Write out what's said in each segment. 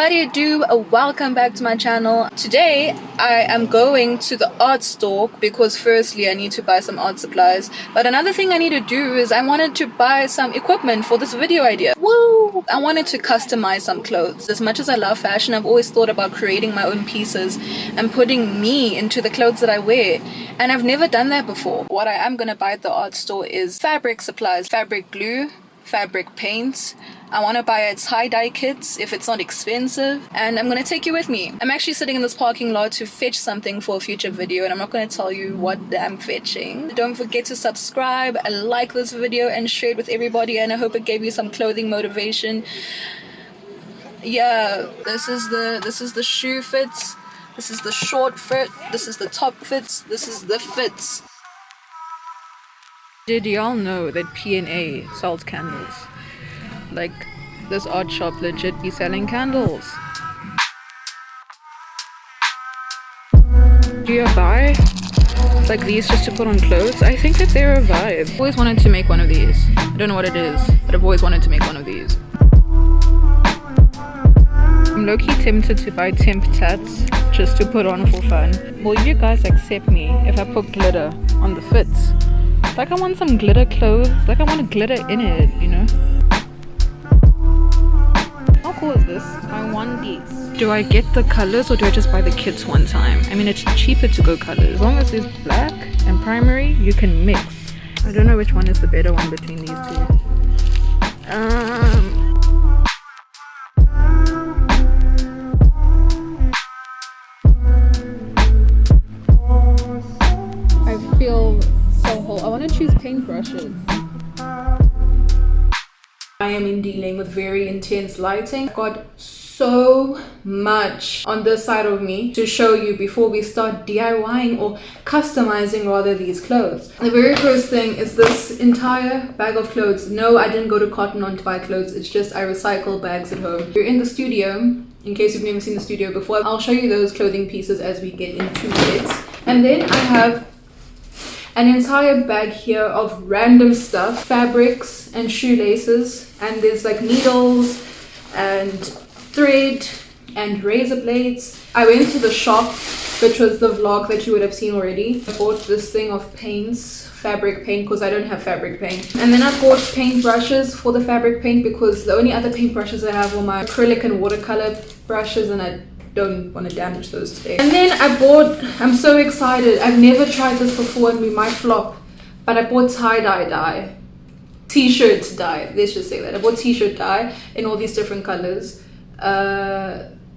What do you do? Welcome back to my channel. Today I am going to the art store because firstly I need to buy some art supplies, but another thing I need to do is I wanted to buy some equipment for this video idea. Woo! I wanted to customize some clothes. As much as I love fashion, I've always thought about creating my own pieces and putting me into the clothes that I wear, and I've never done that before. What I am going to buy at the art store is fabric supplies, fabric glue, fabric paints. I want to buy a tie-dye kit if it's not expensive, and I'm going to take you with me. I'm actually sitting in this parking lot to fetch something for a future video, and I'm not going to tell you what I'm fetching. Don't forget to subscribe and like this video and share it with everybody, and I hope it gave you some clothing motivation. Yeah, this is the shoe fits, this is the short fit, this is the top fits, this is the fits. Did y'all know that P&A sells candles? Like, this art shop legit be selling candles. Do you buy like these just to put on clothes? I think that they're a vibe. I've always wanted to make one of these. I don't know what it is, but I've always wanted to make one of these. I'm low-key tempted to buy temp tats just to put on for fun. Will you guys accept me if I put glitter on the fits? Like, I want some glitter clothes. Like, I want glitter in it, you know? How cool is this? I want these. Do I get the colors or do I just buy the kits one time? I mean, it's cheaper to go colors. As long as there's black and primary, you can mix. I don't know which one is the better one between these two. I feel so whole. I want to choose paintbrushes. I am in dealing with very intense lighting. I've got so much on this side of me to show you before we start DIYing or customizing rather these clothes. The very first thing is this entire bag of clothes. No, I didn't go to Cotton On to buy clothes. It's just I recycle bags at home. You're in the studio. In case you've never seen the studio before, I'll show you those clothing pieces as we get into it. And then I have an entire bag here of random stuff, fabrics and shoelaces, and there's like needles and thread and razor blades. I went to the shop, which was the vlog that you would have seen already. I bought this thing of paints, fabric paint, because I don't have fabric paint. And then I bought paint brushes for the fabric paint because the only other paint brushes I have are my acrylic and watercolor brushes, and I don't want to damage those today. And then I'm so excited. I've never tried this before and we might flop, but I bought tie-dye dye. T-shirt dye, let's just say that. I bought t-shirt dye in all these different colors.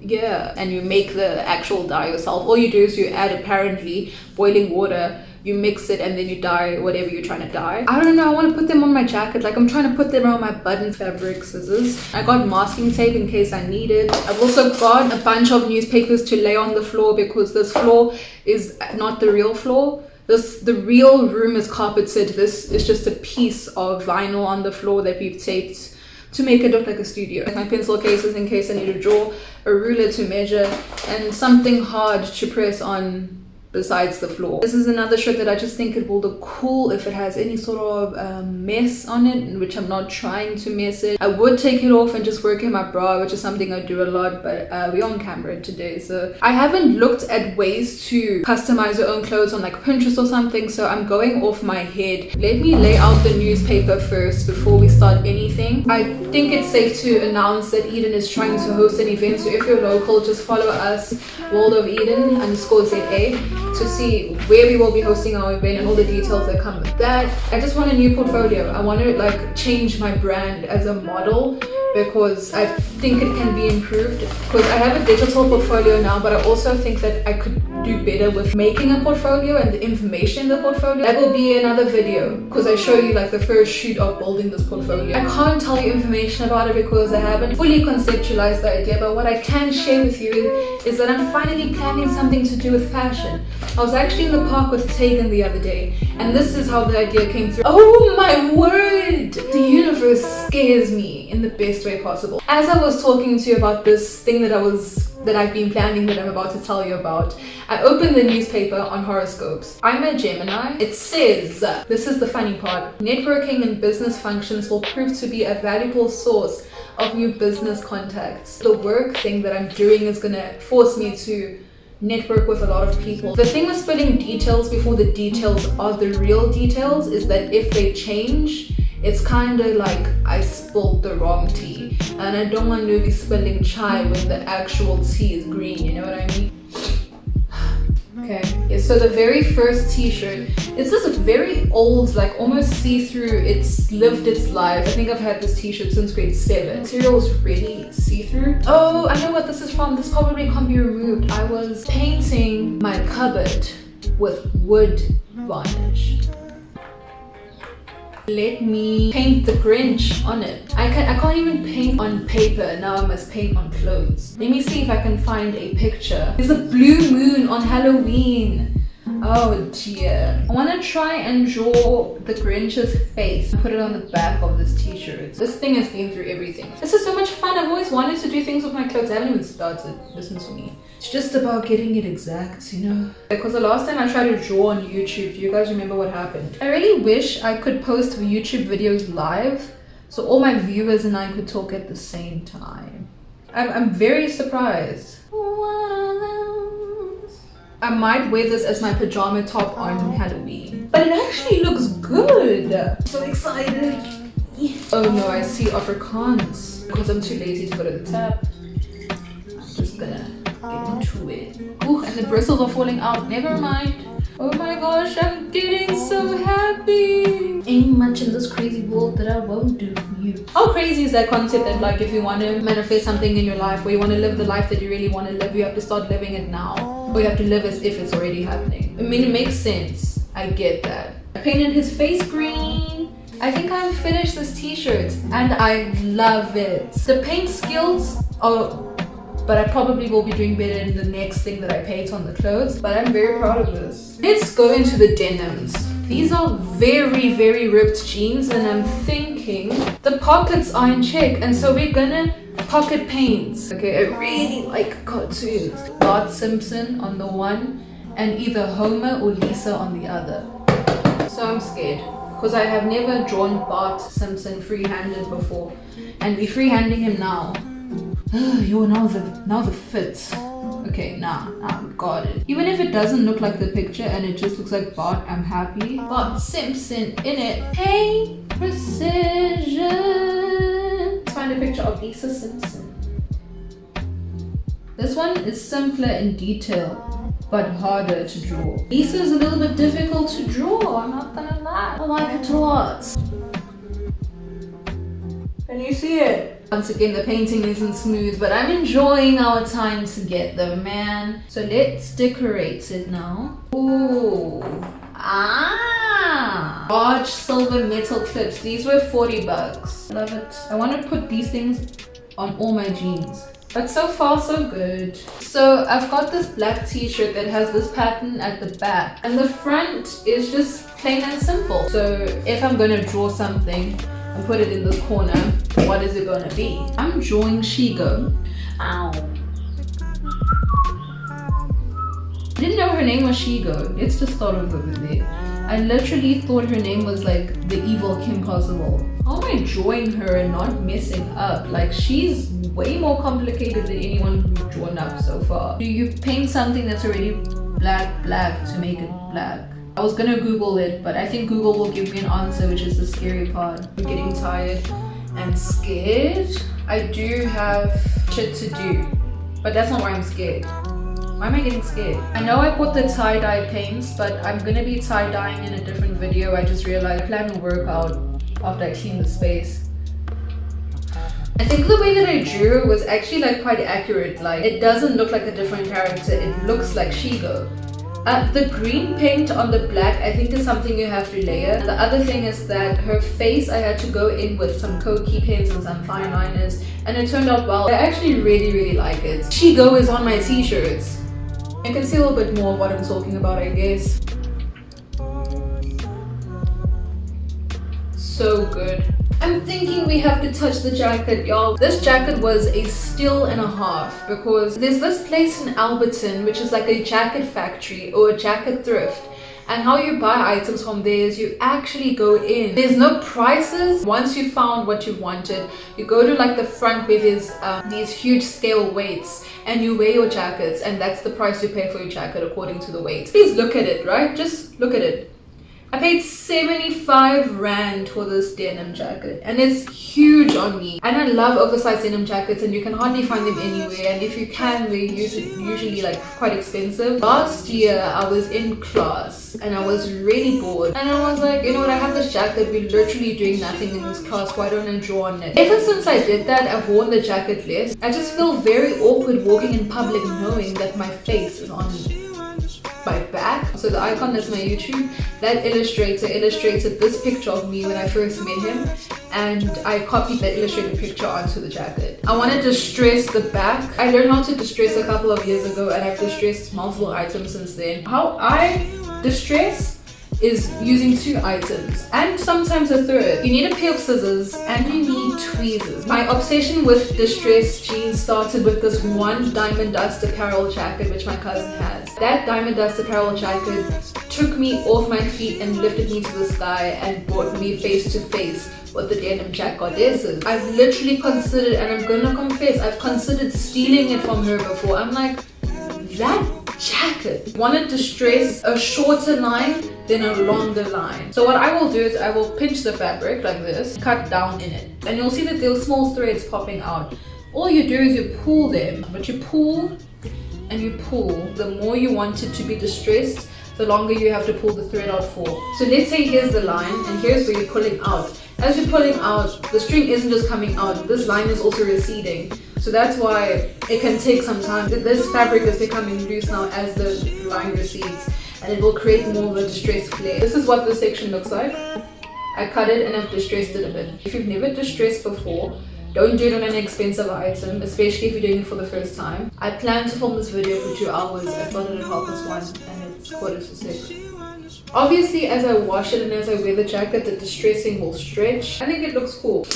Yeah, and you make the actual dye yourself. All you do is you add apparently boiling water, you mix it, and then you dye whatever you're trying to dye. I don't know, I want to put them on my jacket. Like, I'm trying to put them around my button. Fabric scissors. I got masking tape in case I need it. I've also got a bunch of newspapers to lay on the floor because this floor is not the real floor. The real room is carpeted. This is just a piece of vinyl on the floor that we've taped to make it look like a studio. My pencil cases in case I need to draw, a ruler to measure, and something hard to press on besides the floor. This is another shirt that I just think it will look cool if it has any sort of mess on it, which I'm not trying to mess it. I would take it off and just work in my bra, which is something I do a lot, but we're on camera today, so I haven't looked at ways to customize your own clothes on like Pinterest or something, so I'm going off my head. Let me lay out the newspaper first before we start anything. I think it's safe to announce that Eden is trying to host an event, so if you're local, just follow us, World of Eden _ZA, to see where we will be hosting our event and all the details that come with that. I just want a new portfolio. I want to like change my brand as a model because I think it can be improved, because I have a digital portfolio now, but I also think that I could do better with making a portfolio and the information in the portfolio. That will be another video because I show you like the first shoot of building this portfolio. I can't tell you information about it because I haven't fully conceptualized the idea, but what I can share with you is that I'm finally planning something to do with fashion. I was actually in the park with Tegan the other day, and this is how the idea came through. Oh my word! The universe scares me in the best way possible. As I was talking to you about this thing that I've been planning that I'm about to tell you about, I opened the newspaper on horoscopes. I'm a Gemini. It says, this is the funny part, networking and business functions will prove to be a valuable source of new business contacts. The work thing that I'm doing is gonna force me to network with a lot of people. The thing with spelling details before the details are the real details is that if they change, it's kind of like I spelled the wrong T, and I don't want to be spelling chai when the actual T is green, you know what I mean? Okay, yeah, so the very first t-shirt, it's this very old, like almost see-through, it's lived its life. I think I've had this t-shirt since grade 7. Material is really see-through. Oh, I know what this is from. This probably can't be removed. I was painting my cupboard with wood varnish. Let me paint the Grinch on it. I can't even paint on paper. Now I must paint on clothes. Let me see if I can find a picture. There's a blue moon on Halloween. Oh dear. I want to try and draw the Grinch's face and put it on the back of this t-shirt. This thing has been through everything. This is so much fun. I've always wanted to do things with my clothes. I haven't even started. Listen to me. It's just about getting it exact, you know? Because the last time I tried to draw on YouTube, do you guys remember what happened? I really wish I could post YouTube videos live so all my viewers and I could talk at the same time. I'm very surprised. I might wear this as my pajama top on Halloween. But it actually looks good. I'm so excited. Oh no, I see Afrikaans. Because I'm too lazy to go to the tab. I'm just gonna get into it. Ooh, and the bristles are falling out. Never mind. Oh my gosh, I'm getting so happy. Ain't much in this crazy world that I won't do for you. How crazy is that concept that like if you want to manifest something in your life or you want to live the life that you really want to live, you have to start living it now. Or you have to live as if it's already happening. I mean, it makes sense. I get that. I painted his face green. I think I've finished this t-shirt and I love it. The paint skills are... but I probably will be doing better in the next thing that I paint on the clothes. But I'm very proud of this. Let's go into the denims. These are very, very ripped jeans and I'm thinking the pockets are in check. And so we're gonna pocket paint. Okay, I really like cartoons. Bart Simpson on the one and either Homer or Lisa on the other. So I'm scared because I have never drawn Bart Simpson free-handed before. And we're free-handing him now. Yo, now the fits. Okay, now we got it. Even if it doesn't look like the picture and it just looks like Bart, I'm happy. Bart Simpson in it. Hey, precision. Let's find a picture of Lisa Simpson. This one is simpler in detail, but harder to draw. Lisa is a little bit difficult to draw, I'm not gonna lie. I like it a lot. Can you see it? Once again, the painting isn't smooth, but I'm enjoying our time together, man. So let's decorate it now. Ooh. Ah! Large silver metal clips. These were $40. Love it. I want to put these things on all my jeans. But so far, so good. So I've got this black t-shirt that has this pattern at the back. And the front is just plain and simple. So if I'm going to draw something, and put it in this corner, what is it gonna be? I'm drawing Shigo. Ow. I didn't know her name was Shigo. Let's just start over there. I literally thought her name was like the evil Kim Possible. How am I drawing her and not messing up? Like she's way more complicated than anyone we've drawn up so far. Do you paint something that's already black to make it black? I was gonna Google it, but I think Google will give me an answer, which is the scary part. I'm getting tired and scared. I do have shit to do, but that's not why I'm scared. Why am I getting scared? I know I bought the tie-dye paints, but I'm gonna be tie-dyeing in a different video. I just realized I plan to work out after I clean the space. I think the way that I drew was actually like quite accurate. Like it doesn't look like a different character. It looks like Shigo. The green paint on the black I think is something you have to layer. The other thing is that her face I had to go in with some Koki pens and some fine liners and it turned out well. I actually really like it. Shigo is on my t-shirts. You can see a little bit more of what I'm talking about, I guess. So good. I'm thinking we have to touch the jacket, y'all. This jacket was a steal and a half because there's this place in Alberton which is like a jacket factory or a jacket thrift And how you buy items from there is you actually go in. There's no prices. Once you found what you wanted, you go to like the front where there's these huge scale weights, and you weigh your jackets, and that's the price you pay for your jacket according to the weight. Please look at it, right? Just look at it. I paid 75 Rand for this denim jacket, and it's huge on me. And I love oversized denim jackets, and you can hardly find them anywhere, and if you can, they're usually like quite expensive. Last year I was in class and I was really bored, and I was like, you know what, I have this jacket, we're literally doing nothing in this class, why don't I draw on it? Ever since I did that, I've worn the jacket less. I just feel very awkward walking in public knowing that my face is on my back. So the icon that's my YouTube, that illustrator illustrated this picture of me when I first met him, and I copied that illustrated picture onto the jacket. I want to distress the back. I learned how to distress a couple of years ago, and I've distressed multiple items since then. How I distress is using 2 items and sometimes a third. You need a pair of scissors and you need tweezers. My obsession with distressed jeans started with this one diamond dust apparel jacket which my cousin has. That diamond dust apparel jacket took me off my feet and lifted me to the sky and brought me face to face with the denim jack goddesses. I've literally considered, and I'm gonna confess, I've considered stealing it from her before. I'm like, that jacket. Wanted to stress a shorter line than a longer line. So what I will do is I will pinch the fabric like this, cut down in it, and you'll see that there are small threads popping out. All you do is you pull them, but you pull and you pull. The more you want it to be distressed, the longer you have to pull the thread out for. So let's say here's the line and here's where you're pulling out. As you're pulling out, the string isn't just coming out, this line is also receding. So that's why it can take some time. This fabric is becoming loose now as the line recedes, and it will create more of a distressed flare. This is what this section looks like. I cut it and I've distressed it a bit. If you've never distressed before, don't do it on an expensive item, especially if you're doing it for the first time. I plan to film this video for 2 hours. I started at 1:30 and it's 5:45. Obviously, as I wash it and as I wear the jacket, the distressing will stretch. I think it looks cool.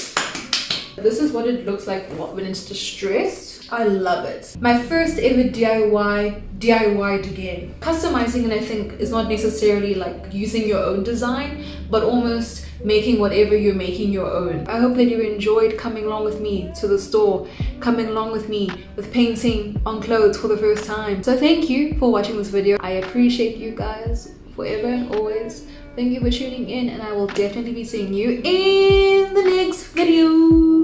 This is what it looks like when it's distressed. I love it. My first ever DIY'd again. Customizing it, I think, is not necessarily like using your own design, but almost making whatever you're making your own. I hope that you enjoyed coming along with me to the store, coming along with me with painting on clothes for the first time. So thank you for watching this video. I appreciate you guys forever and always. Thank you for tuning in, and I will definitely be seeing you in the next video.